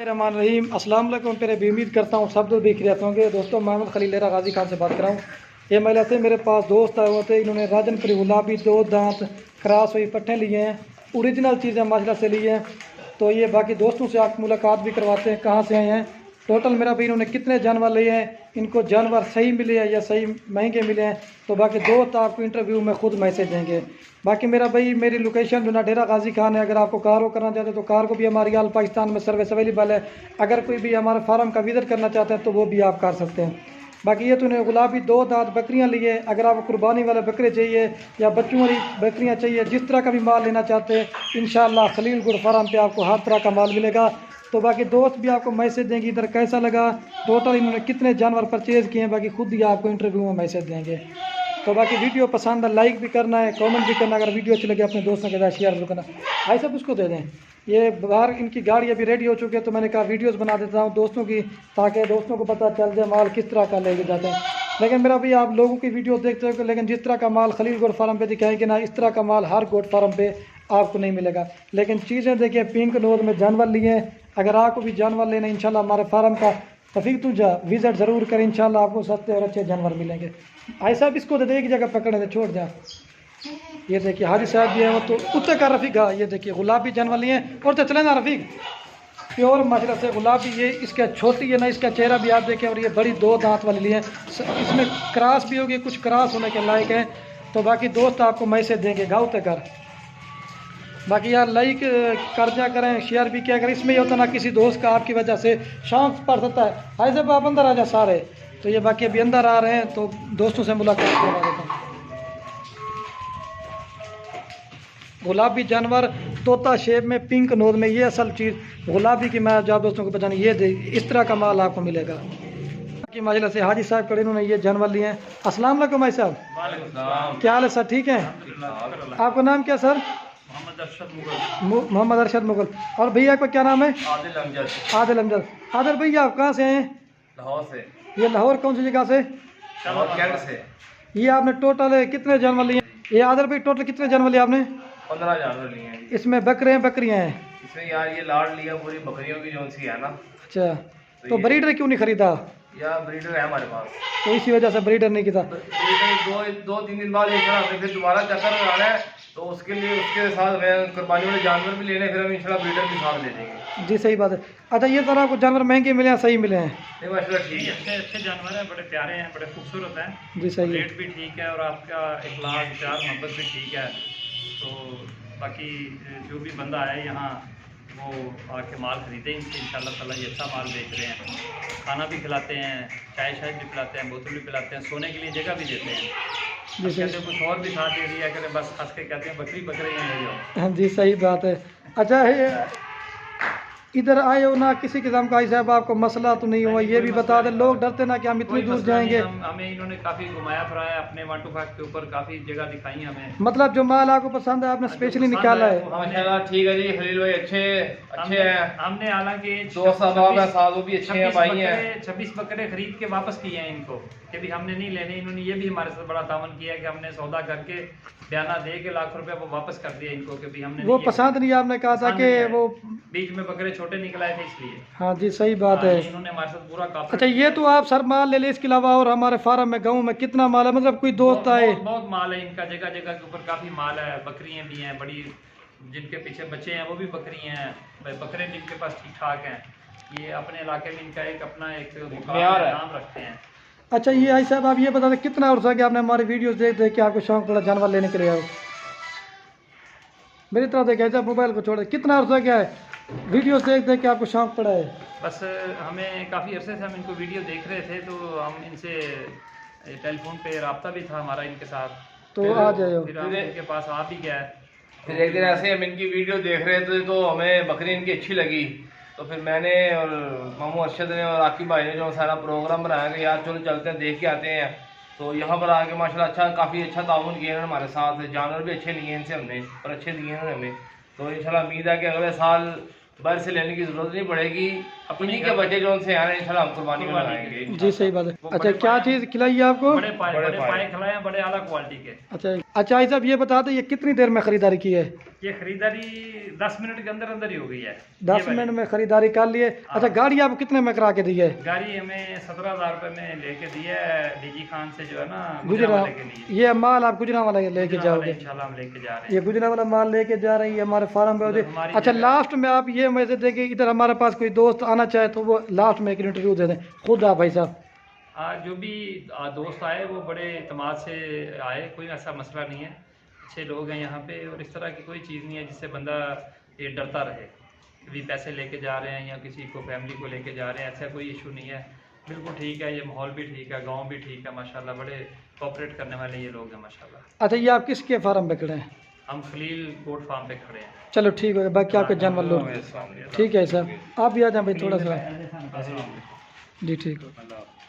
रहमान रहीम अस्सलाम वालेकुम। मेरे भी उम्मीद करता हूँ सब लोग देख रहे होंगे। दोस्तों मोहम्मद खलील गाजी खान से बात कर रहा हूँ। ये महिला से मेरे पास दोस्त आए हुए थे, इन्होंने राजनपुरी गुलाबी 2 दांत क्रॉस हुई पट्टे लिए हैं, ओरिजिनल चीज़ें माशाल्लाह से ली हैं। तो ये बाकी दोस्तों से आप मुलाकात भी करवाते हैं कहाँ से आए हैं, टोटल मेरा भाई इन्होंने कितने जानवर लिए हैं, इनको जानवर सही मिले हैं या सही महंगे मिले हैं, तो बाकी दोस्त आपको इंटरव्यू में खुद मैसेज देंगे। बाकी मेरा भाई मेरी लोकेशन जो डेरा गाजी खान है, अगर आपको कार वो करना चाहते हैं तो कार को भी हमारी आल पाकिस्तान में सर्विस अवेलेबल है। अगर कोई भी हमारे फार्म का विजिट करना चाहते हैं तो वो भी आप कर सकते हैं। बाकी ये तो उन्हें गुलाबी 2 दांत बकरियां लिए। अगर आपको कुर्बानी वाले बकरे चाहिए या बच्चों वाली बकरियां चाहिए, जिस तरह का भी माल लेना चाहते हैं इंशाल्लाह खलील गुड फार्म पे आपको हर तरह का माल मिलेगा। तो बाकी दोस्त भी आपको मैसेज देंगे इधर कैसा लगा, टोटल इन्होंने कितने जानवर परचेज़ किए हैं, बाकी खुद ही आपको इंटरव्यू में मैसेज देंगे। तो बाकी वीडियो पसंद है लाइक भी करना है, कमेंट भी करना, अगर वीडियो अच्छी लगे अपने दोस्तों के साथ शेयर भी करना। भाई सब उसको दे दें। ये बाहर इनकी गाड़ी अभी रेडी हो चुकी है, तो मैंने कहा वीडियोस बना देता हूँ दोस्तों की, ताकि दोस्तों को पता चल जाए माल किस तरह का लेके जाते हैं। लेकिन मेरा भी आप लोगों की वीडियो देखते हो, लेकिन जिस तरह का माल खलील गोट फार्म पे दिखाएंगे ना, इस तरह का माल हर गोट फार्म पे आपको नहीं मिलेगा। लेकिन चीज़ें देखिए पिंक नोज में जानवर लिए हैं। अगर आपको भी जानवर लेना इंशाल्लाह हमारे फार्म का तफीक तुझा विजिट ज़रूर करें, इंशाल्लाह आपको सस्ते और अच्छे जानवर मिलेंगे। भाई साहब इसको दे दे, एक जगह पकड़े थे छोड़ जा। ये देखिए हाजी साहब भी है वो, तो उत्तर का रफ़ीक। हाँ ये देखिए गुलाबी जानवर लिए हैं, और तो चले ना रफ़ीक प्योर माशाल्लाह से गुलाबी। ये इसका छोटी है ना, इसका चेहरा भी आप देखें, और ये बड़ी 2 दांत वाली लिए हैं। इसमें क्रॉस भी होगी, कुछ क्रॉस होने के लायक है। तो बाकी दोस्त आपको मैसेज देंगे गाँव तक कर। बाकी यार लाइक कर जा करें, शेयर भी किया करें। इसमें ये होता ना किसी दोस्त का आपकी वजह से शौक पड़ सकता है। भाई साहब आप अंदर आ जा सारे। तो ये बाकी अभी अंदर आ रहे हैं, तो दोस्तों से मुलाकात करवा देता हूँ। गुलाबी जानवर तोता शेप में पिंक नोज में, ये असल चीज़ गुलाबी की मैं आप दोस्तों को बताने, ये इस तरह का माल आपको मिलेगा। कि माशाल्लाह से हाजी साहब कड़े इन्होंने ये जानवर लिए हैं। अस्सलाम वालेकुम भाई साहब, क्या हाल है सर? ठीक है। आपका नाम क्या सर? मोहम्मद अरशद मुगल। और भैया का क्या नाम है? आदिल अमजद। आदिल भैया आप कहाँ से हैं? लाहौर से। ये लाहौर कौन सी जगह से? से। ये आपने टोटल कितने जानवर लिए? ये आदिल भाई टोटल कितने जानवर लिए आपने? 15 जानवर लिए हैं। इसमें बकरे हैं बकरियां हैं? इसमें यार ये लाड लिया पूरी बकरियों की जो सी है ना। अच्छा, तो ब्रीडर क्यों नहीं खरीदा? यार ब्रीडर है हमारे पास, तो इसी वजह से ब्रीडर नहीं किया। दो तीन दिन बाद लेकर आते, फिर दोबारा चक्कर लगाना है, तो उसके लिए उसके साथ हमें कुर्बानी वाले जानवर भी लेने, फिर हम इंशाल्लाह ब्रीडर भी साथ ले देंगे। जी सही बात है। अच्छा ये तरह आपको जानवर महंगे मिले हैं सही मिले हैं? नहीं माशाल्लाह ठीक है, अच्छे अच्छे जानवर हैं, बड़े प्यारे हैं, बड़े खूबसूरत हैं जी सही है। रेट भी ठीक है, और आपका इखलाक प्यार मोहब्बत भी ठीक है। तो बाकी जो भी बंदा है यहाँ वो आके माल खरीदे इनसे, इंशाल्लाह ताला ये अच्छा माल बेच रहे हैं। खाना भी खिलाते हैं, चाय शाय भी पिलाते हैं, बोतल भी पिलाते हैं, सोने के लिए जगह भी देते हैं। कहते हैं कुछ और भी साथ दे दिया करें, बस हंस के कहते हैं बकरी बकरे यहाँ ले जाओ। हाँ जी सही बात है। अच्छा इधर आए हो ना, किसी किस्म का साहब आपको मसला तो नहीं हुआ? ये भी बता दें, लोग डरते ना कि हम इतनी दूर जाएंगे। हमें इन्होंने काफ़ी घुमाया फिराया, अपने 125 के ऊपर काफ़ी जगह दिखाई हमें। मतलब जो माल आपको पसंद है आपने स्पेशली निकाला है? माशाल्लाह ठीक है जी खलील भाई, अच्छे हैं। हमने हालांकि 2 साल वो भी अच्छे हैं भाई हैं। 26 बकरे खरीद के वापस किए हैं इनको, कि भी हमने नहीं लेने। इन्होंने ये भी हमारे साथ बड़ा तावन किया कि हमने सौदा करके बयाना दे के लाख रुपए वो वापस कर दिया इनको, कि भी हमने वो पसंद नहीं, आपने कहा था कि वो बीच में बकरे छोटे निकल आए थे इसलिए। हाँ जी सही बात है। इन्होंने हमारे साथ पूरा काफी। अच्छा ये तो आप सर माल ले ले, इसके अलावा और हमारे फार्म में गाँव में कितना माल है? मतलब कोई दोस्त आए? बहुत माल है इनका, जगह जगह के ऊपर काफी माल है। बकरियां भी हैं बड़ी, जिनके पीछे बच्चे हैं वो भी बकरी हैं, बकरे भी इनके पास ठीक ठाक हैं। ये अपने इलाके में इनका एक अपना एक नाम रखते हैं। अच्छा ये आई साहब आप ये बता दें कितना अर्सा कि आपने हमारी वीडियोस देख देख के आपको शौक पड़ा जानवर लेने के लिए आओ? मेरी तरह देखे ऐसा मोबाइल को छोड़, कितना अर्सा क्या है वीडियोस देख देख के आपको शौक पड़ा है? बस हमें काफ़ी अरसे से हम इनको वीडियो देख रहे थे, तो हम इनसे टेलीफोन पे रब्ता भी था हमारा इनके साथ, तो आ जाओ। फिर हम इनके पास आ भी गया। फिर एक दिन ऐसे हम इनकी वीडियो देख रहे थे, तो हमें बकरी इनकी अच्छी लगी, तो फिर मैंने और मामू अरशद ने और आकिब भाई ने जो सारा प्रोग्राम बनाया कि यार चलो चलते हैं देख के आते हैं। तो यहाँ पर आके माशाल्लाह अच्छा काफ़ी अच्छा ताउन किया है हमारे साथ, जानवर भी अच्छे लिए इनसे हमने और अच्छे दिए हैं हमें। तो इंशाल्लाह उम्मीद है कि अगले साल बाहर से लेने की जरूरत नहीं पड़ेगी, अपनी के बच्चे जो उनसे आ रहे हैं इंशाल्लाह हम कुर्बानी में लगाएंगे। जी सही बात है। अच्छा क्या चीज़ खिलाई है आपको? बड़े पाए खिलाए हैं, बड़े आला क्वालिटी के। अच्छा अच्छा साहब ये बता दें ये कितनी देर में ख़रीदारी की है? ये खरीदारी 10 मिनट के अंदर अंदर ही हो गई है। 10 मिनट में खरीदारी कर लिए। अच्छा, गाड़ी आप कितने में करा के दी है? गाड़ी हमें 17,000 रुपये में लेके दी है डीजी खान से, जो है ना गुजरा। के लिए। ये माल आप गुजरावाला लेके जाओगे? इंशाल्लाह हम लेके जा रहे हैं। ये गुजरावाला माल लेके जा रही है हमारे फार्म पे। अच्छा, लास्ट में आप ये मैसेज दें कि इधर हमारे पास कोई दोस्त आना चाहे तो वो लास्ट में एक इंटरव्यू दे दें खुद आप भाई साहब। जो भी दोस्त आए वो बड़े इत्मीनान से आए, कोई ऐसा मसला नहीं है, अच्छे लोग हैं यहाँ पे, और इस तरह की कोई चीज़ नहीं है जिससे बंदा ये डरता रहे कि भी पैसे लेके जा रहे हैं या किसी को फैमिली को लेके जा रहे हैं, ऐसा कोई इशू नहीं है। बिल्कुल ठीक है, ये माहौल भी ठीक है, गांव भी ठीक है माशाल्लाह, बड़े कोऑपरेट करने वाले ये लोग हैं माशाल्लाह। अच्छा, ये आप किसके फार्म पे खड़े हैं? हम खलील गोट फार्म पे खड़े हैं। चलो ठीक है, बाकी आपके जानवर लोग। ठीक है साहब, आप भी आ जाए भाई थोड़ा सा। जी ठीक है।